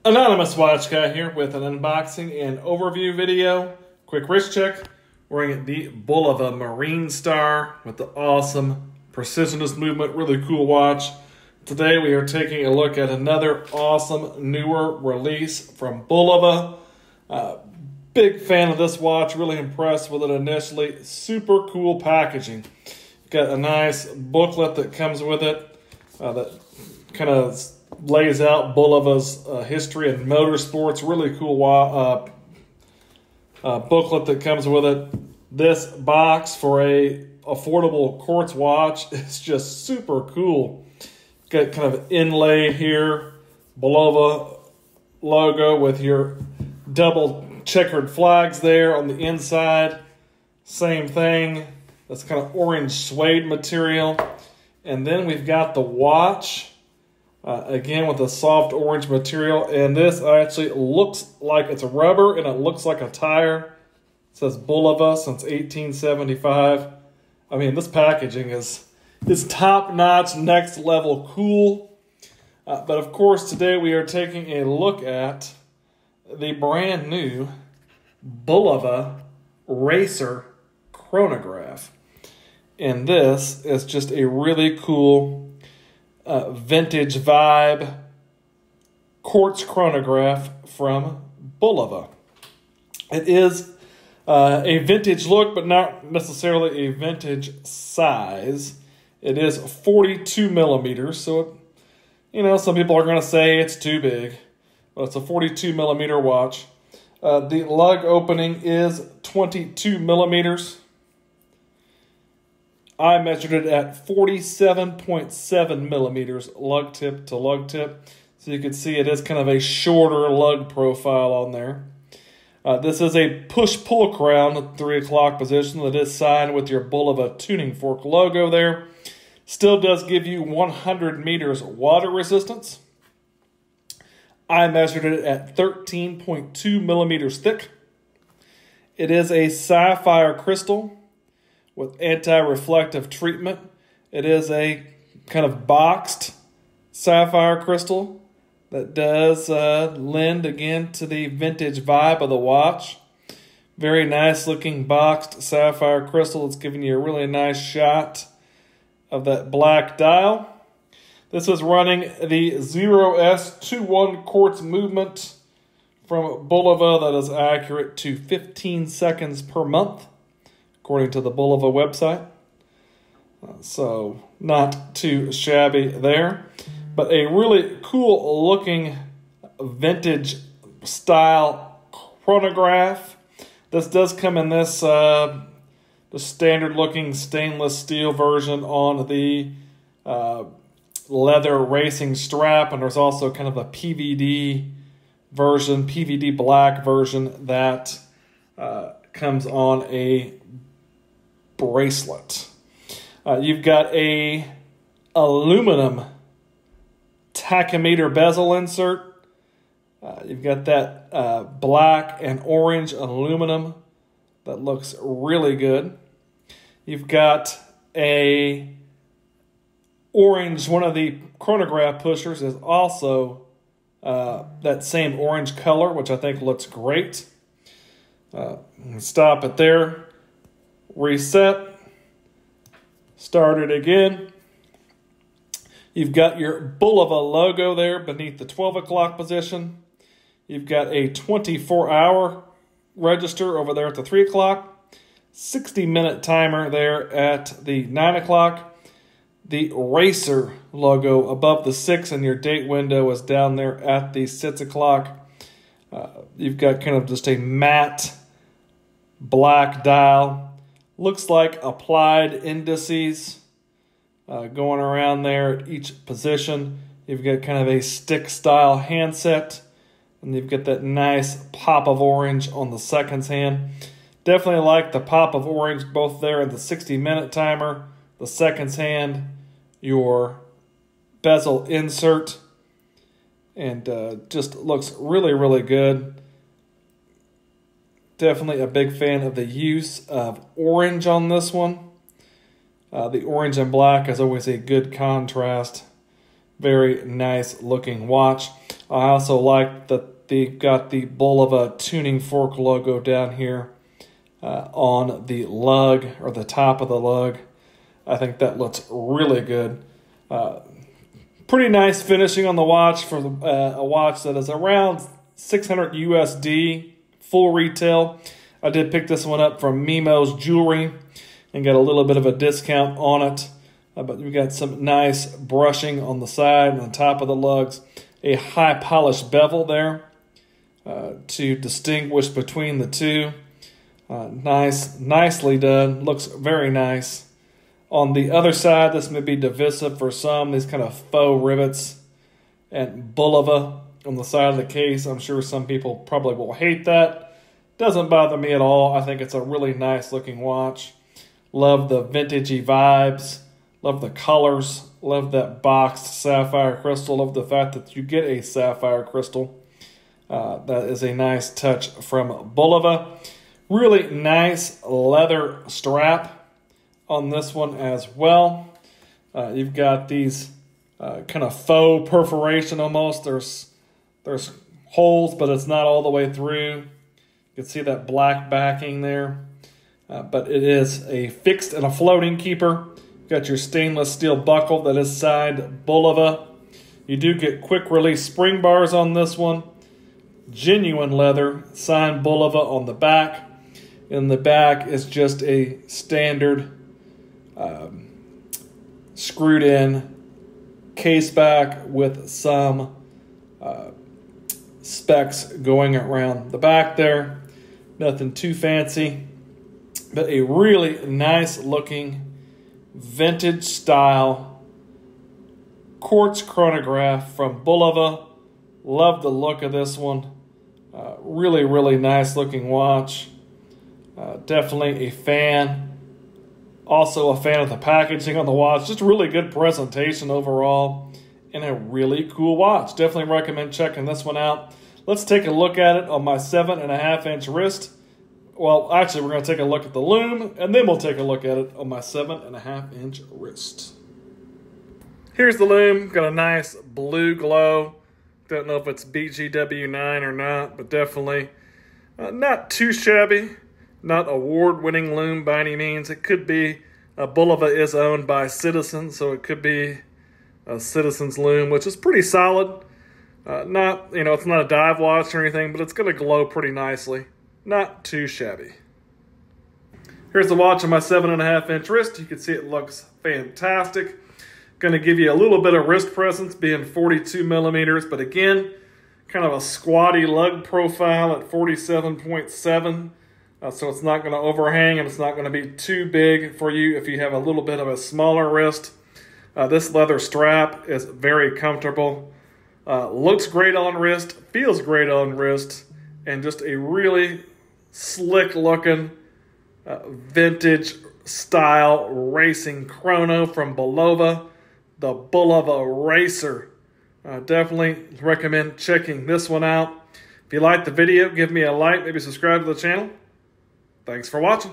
Anonymous Watch Guy here with an unboxing and overview video. Quick wrist check. Wearing the Bulova Marine Star with the awesome precisionist movement. Really cool watch. Today we are taking a look at another awesome newer release from Bulova. Big fan of this watch. Really impressed with it initially. Super cool packaging. Got a nice booklet that comes with it that kind of lays out Bulova's history in motorsports. Really cool booklet that comes with it. This box for a affordable quartz watch is just super cool. Got kind of inlaid here, Bulova logo with your double checkered flags there on the inside. Same thing. That's kind of orange suede material. And then we've got the watch. Again, with a soft orange material, and this actually looks like it's rubber, and it looks like a tire. It says Bulova since 1875. I mean, this packaging is top-notch, next-level cool. But of course, today we are taking a look at the brand new Bulova Racer Chronograph, and this is just a really cool vintage vibe quartz chronograph from Bulova. It is a vintage look, but not necessarily a vintage size. It is 42 millimeters, so some people are going to say it's too big, but it's a 42 millimeter watch. The lug opening is 22 millimeters. I measured it at 47.7 millimeters lug tip to lug tip. So you can see it is kind of a shorter lug profile on there. This is a push-pull crown at 3 o'clock position that is signed with your Bulova tuning fork logo there. Still does give you 100 meters water resistance. I measured it at 13.2 millimeters thick. It is a sapphire crystal with anti-reflective treatment. It is a kind of boxed sapphire crystal that does lend again to the vintage vibe of the watch. Very nice looking boxed sapphire crystal. It's giving you a really nice shot of that black dial. This is running the 0S21 quartz movement from Bulova that is accurate to 15 seconds per month, according to the Bulova website. So not too shabby there, but a really cool looking vintage style chronograph. This does come in this the standard looking stainless steel version on the leather racing strap, and there's also kind of a PVD version, PVD black version that comes on a bracelet. You've got a aluminum tachymeter bezel insert. You've got that black and orange aluminum that looks really good. You've got a orange, one of the chronograph pushers is also that same orange color, which I think looks great. Stop it there. Reset, start it again. You've got your Bulova logo there beneath the 12 o'clock position. You've got a 24-hour register over there at the 3 o'clock. 60-minute timer there at the 9 o'clock. The Racer logo above the 6, and your date window is down there at the 6 o'clock. You've got kind of just a matte black dial. Looks like applied indices going around there at each position. You've got kind of a stick-style handset, and you've got that nice pop of orange on the seconds hand. Definitely like the pop of orange both there at the 60-minute timer, the seconds hand, your bezel insert, and just looks really, really good. Definitely a big fan of the use of orange on this one. The orange and black is always a good contrast. Very nice looking watch. I also like that they've got the Bulova tuning fork logo down here on the lug, or the top of the lug. I think that looks really good. Pretty nice finishing on the watch for a watch that is around $600 USD full retail. I did pick this one up from Mimo's Jewelry and got a little bit of a discount on it. But we got some nice brushing on the side and the top of the lugs. A high polished bevel there to distinguish between the two. Nicely done. Looks very nice. On the other side, this may be divisive for some. These kind of faux rivets and Bulova on the side of the case. I'm sure some people probably will hate that. Doesn't bother me at all. I think it's a really nice looking watch. Love the vintagey vibes. Love the colors. Love that boxed sapphire crystal. Love the fact that you get a sapphire crystal. That is a nice touch from Bulova. Really nice leather strap on this one as well. You've got these kind of faux perforation almost. There's holes, but it's not all the way through. You can see that black backing there. But it is a fixed and a floating keeper. You've got your stainless steel buckle that is signed Bulova. You do get quick release spring bars on this one. Genuine leather, signed Bulova on the back. In the back is just a standard screwed in case back with some specs going around the back there. Nothing too fancy, but a really nice looking vintage style quartz chronograph from Bulova. Love the look of this one. Really nice looking watch. Definitely a fan. Also a fan of the packaging on the watch. Just really good presentation overall. And a really cool watch. Definitely recommend checking this one out. Let's take a look at it on my 7.5-inch wrist. Well, actually, we're going to take a look at the lume, and then we'll take a look at it on my 7.5-inch wrist. Here's the lume. Got a nice blue glow. Don't know if it's BGW9 or not, but definitely not too shabby. Not award-winning lume by any means. It could be, Bulova is owned by Citizen, so it could be a Citizen's lume, which is pretty solid. Not, it's not a dive watch or anything, but it's going to glow pretty nicely. Not too shabby. Here's the watch on my 7.5-inch wrist. You can see it looks fantastic. Going to give you a little bit of wrist presence, being 42 millimeters, but again, kind of a squatty lug profile at 47.7. So it's not going to overhang and it's not going to be too big for you if you have a little bit of a smaller wrist. This leather strap is very comfortable. Looks great on wrist, feels great on wrist, and just a really slick looking vintage style racing chrono from Bulova, the Bulova Racer. Definitely recommend checking this one out. If you liked the video, give me a like, maybe subscribe to the channel. Thanks for watching.